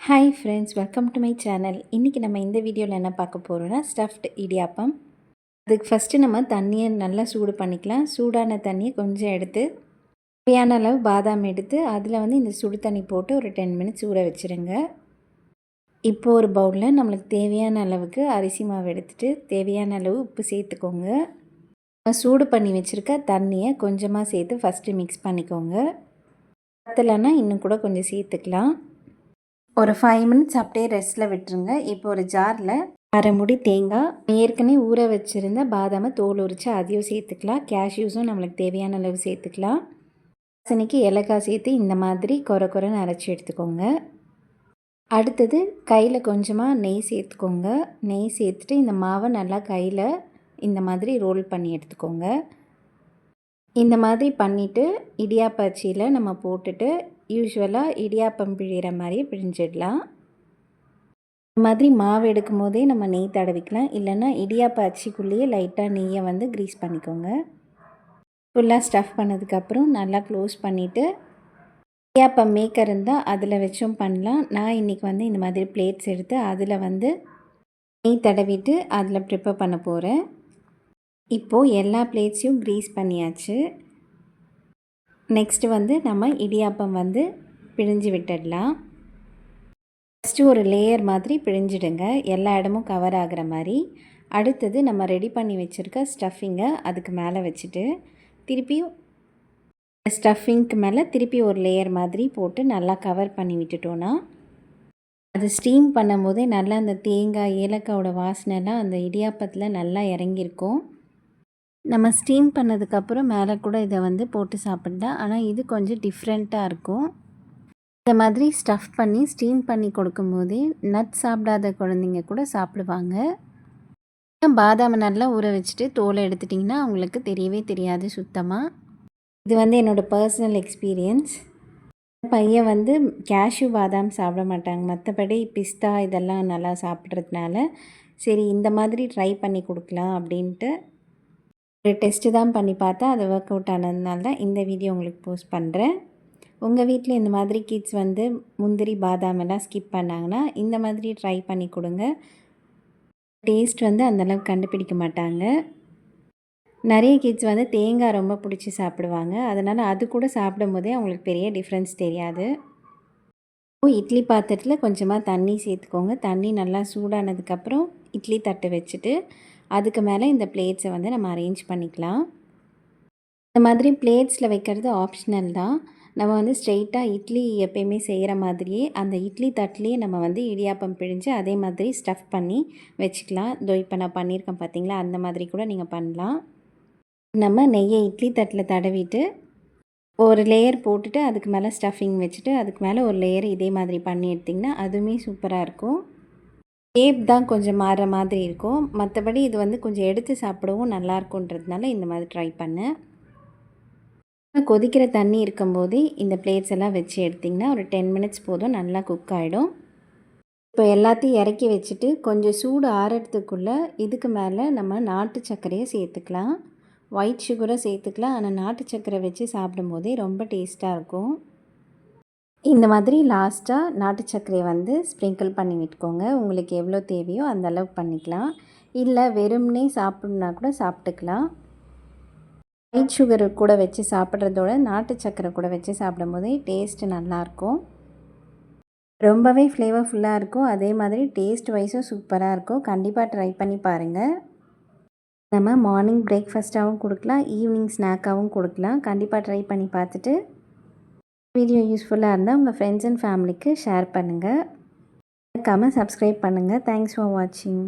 Hi friends, welcome to my channel. இன்றைக்கி நம்ம இந்த வீடியோவில் என்ன பார்க்க போகிறோன்னா ஸ்டஃப்டு இடியாப்பம். அதுக்கு ஃபஸ்ட்டு நம்ம தண்ணியை நல்லா சூடு பண்ணிக்கலாம். சூடான தண்ணியை கொஞ்சம் எடுத்து தேவையான அளவு பாதாம் எடுத்து அதில் இந்த சுடு தண்ணி போட்டு ஒரு 10 மினிட்ஸ் ஊற வச்சுருங்க. இப்போது ஒரு பவுலில் நம்மளுக்கு தேவையான அளவுக்கு அரிசி மாவு எடுத்துகிட்டு தேவையான அளவு உப்பு சேர்த்துக்கோங்க. சூடு பண்ணி வச்சுருக்க தண்ணியை கொஞ்சமாக சேர்த்து ஃபஸ்ட்டு மிக்ஸ் பண்ணிக்கோங்க. பத்தலைன்னா இன்னும் கூட கொஞ்சம் சேர்த்துக்கலாம். ஒரு 5 மினிட்ஸ் அப்படியே ரெஸ்ட்டில் விட்டுருங்க. இப்போ ஒரு ஜாரில் அரை முடி தேங்காய், ஏற்கனவே ஊற வச்சுருந்த பாதாமை தோல் உரித்து அதையும் சேர்த்துக்கலாம். கேஷ்யூஸும் நம்மளுக்கு தேவையான அளவு சேர்த்துக்கலாம். வாசனைக்கு ஏலக்காய் சேர்த்து இந்த மாதிரி கொரன்னு அரைச்சி எடுத்துக்கோங்க. அடுத்தது கையில் கொஞ்சமாக நெய் சேர்த்துக்கோங்க. நெய் சேர்த்துட்டு இந்த மாவை நல்லா கையில் இந்த மாதிரி ரோல் பண்ணி எடுத்துக்கோங்க. இந்த மாதிரி பண்ணிவிட்டு இடியாப்ப அச்சியில் நம்ம போட்டுட்டு யூஸ்வலாக இடியாப்பம் பிழிகிற மாதிரி பிழிஞ்சிடலாம். இந்த மாதிரி மாவு எடுக்கும் போதே நம்ம நெய் தடவிக்கலாம். இல்லைன்னா இடியாப்ப அச்சிக்குள்ளேயே லைட்டாக நெய்யை க்ரீஸ் பண்ணிக்கோங்க. ஃபுல்லாக ஸ்டஃப் பண்ணதுக்கப்புறம் நல்லா க்ளோஸ் பண்ணிவிட்டு இடியாப்பம் மேக்கர் இருந்தால் அதில் வச்சும் பண்ணலாம். நான் இன்றைக்கி இந்த மாதிரி பிளேட்ஸ் எடுத்து அதில் நெய் தடவிட்டு அதில் ப்ரிப்பேர் பண்ண போகிறேன். இப்போது எல்லா பிளேட்ஸையும் க்ரீஸ் பண்ணியாச்சு. நெக்ஸ்ட்டு நம்ம இடியாப்பம் பிழிஞ்சு விட்டுடலாம். ஃபஸ்ட்டு ஒரு லேயர் மாதிரி பிழிஞ்சிடுங்க, எல்லா இடமும் கவர் ஆகிற மாதிரி. அடுத்தது நம்ம ரெடி பண்ணி வச்சுருக்க ஸ்டஃபிங்கை அதுக்கு மேலே வச்சுட்டு திருப்பியும் ஸ்டஃபிங்க்கு மேலே திருப்பி ஒரு லேயர் மாதிரி போட்டு நல்லா கவர் பண்ணி விட்டுட்டோன்னா அது ஸ்டீம் பண்ணும் போதே நல்லா அந்த தேங்காய் ஏலக்காயோட வாசனைலாம் அந்த இடியாப்பத்தில் நல்லா இறங்கியிருக்கும். நம்ம ஸ்டீம் பண்ணதுக்கப்புறம் மேலே கூட இதை போட்டு சாப்பிட்லாம். ஆனால் இது கொஞ்சம் டிஃப்ரெண்ட்டாக இருக்கும். இந்த மாதிரி ஸ்டஃப் பண்ணி ஸ்டீம் பண்ணி கொடுக்கும்போதே நட் சாப்பிடாத குழந்தைங்க கூட சாப்பிடுவாங்க. பாதாமை நல்லா ஊற வச்சுட்டு தோலை எடுத்துட்டிங்கன்னா அவங்களுக்கு தெரியவே தெரியாது சுத்தமாக. இது என்னோடய பர்சனல் எக்ஸ்பீரியன்ஸ். பையன் கேஷ்யூ பாதாம் சாப்பிட மாட்டாங்க, மற்றபடி பிஸ்தா இதெல்லாம் நல்லா சாப்பிட்றதுனால சரி இந்த மாதிரி ட்ரை பண்ணி கொடுக்கலாம் அப்படின்ட்டு ஒரு டெஸ்ட்டு தான் பண்ணி பார்த்தா அது ஒர்க் அவுட் ஆனதுனால தான் இந்த வீடியோ உங்களுக்கு போஸ்ட் பண்ணுறேன். உங்கள் வீட்டில் இந்த மாதிரி கிட்ஸ் முந்திரி பாதாம் எல்லாம் ஸ்கிப் பண்ணாங்கன்னா இந்த மாதிரி ட்ரை பண்ணி கொடுங்க. டேஸ்ட் அந்தளவுக்கு கண்டுபிடிக்க மாட்டாங்க. நிறைய கிட்ஸ் தேங்காய் ரொம்ப பிடிச்சி சாப்பிடுவாங்க. அதனால் அது கூட சாப்பிடும் போதே அவங்களுக்கு பெரிய டிஃப்ரென்ஸ் தெரியாது. இட்லி பாத்திரத்தில் கொஞ்சமாக தண்ணி சேர்த்துக்கோங்க. தண்ணி நல்லா சூடானதுக்கப்புறம் இட்லி தட்டு வச்சுட்டு அதுக்கு மேலே இந்த பிளேட்ஸை நம்ம அரேஞ்ச் பண்ணிக்கலாம். இந்த மாதிரி பிளேட்ஸில் வைக்கிறது ஆப்ஷனல் தான். நம்ம ஸ்ட்ரெயிட்டாக இட்லி எப்பயுமே செய்கிற மாதிரியே அந்த இட்லி தட்டிலேயே நம்ம இடியாப்பம் பிழிஞ்சு அதே மாதிரி ஸ்டஃப் பண்ணி வச்சுக்கலாம். இப்போ நான் பண்ணியிருக்கேன் பார்த்தீங்களா, அந்த மாதிரி கூட நீங்கள் பண்ணலாம். நம்ம நெய்யை இட்லி தட்டில் தடவிட்டு ஒரு லேயர் போட்டுட்டு அதுக்கு மேலே ஸ்டஃபிங் வச்சுட்டு அதுக்கு மேலே ஒரு லேயர் இதே மாதிரி பண்ணி எடுத்திங்கன்னா அதுவுமே சூப்பராக இருக்கும். ஷேப் தான் கொஞ்சம் மாறுற மாதிரி இருக்கும், மற்றபடி இது கொஞ்சம் எடுத்து சாப்பிடவும் நல்லாயிருக்குன்றதுனால இந்த மாதிரி ட்ரை பண்ணேன். கொதிக்கிற தண்ணி இருக்கும்போதே இந்த பிளேட்ஸ் எல்லாம் வச்சு எடுத்திங்கன்னா ஒரு 10 மினிட்ஸ் போதும், நல்லா குக் ஆகிடும். இப்போ எல்லாத்தையும் இறக்கி வச்சுட்டு கொஞ்சம் சூடு ஆறதுக்குள்ளே இதுக்கு மேலே நம்ம நாட்டு சர்க்கரையை சேர்த்துக்கலாம். ஒயிட் சுகரை சேர்த்துக்கலாம், ஆனால் நாட்டு சர்க்கரை வச்சு சாப்பிடும்போதே ரொம்ப டேஸ்ட்டாக இருக்கும். இந்த மாதிரி லாஸ்ட்டாக நாட்டு சர்க்கரையை ஸ்ப்ரிங்கிள் பண்ணி விட்டுக்கோங்க. உங்களுக்கு எவ்வளோ தேவையோ அந்த அளவுக்கு பண்ணிக்கலாம். இல்லை வெறும்னே சாப்பிட்ணுன்னா கூட சாப்பிட்டுக்கலாம். ஒயிட் சுகர் கூட வச்சு சாப்பிட்றதோட நாட்டு சர்க்கரை கூட வச்சு சாப்பிடும்போதே டேஸ்ட்டு நல்லாயிருக்கும். ரொம்பவே ஃப்ளேவர்ஃபுல்லாக இருக்கும். அதே மாதிரி டேஸ்ட் வைஸும் சூப்பராக இருக்கும். கண்டிப்பாக ட்ரை பண்ணி பாருங்கள். நம்ம மார்னிங் பிரேக்ஃபாஸ்ட்டாகவும் கொடுக்கலாம், ஈவினிங் ஸ்நாக்காகவும் கொடுக்கலாம். கண்டிப்பாக ட்ரை பண்ணி பார்த்துட்டு வீடியோ யூஸ்ஃபுல்லாக இருந்தால் உங்கள் ஃப்ரெண்ட்ஸ் அண்ட் ஃபேமிலிக்கு ஷேர் பண்ணுங்கள். மறக்காமல் சப்ஸ்கிரைப் பண்ணுங்கள். தேங்க்ஸ் ஃபார் வாட்சிங்.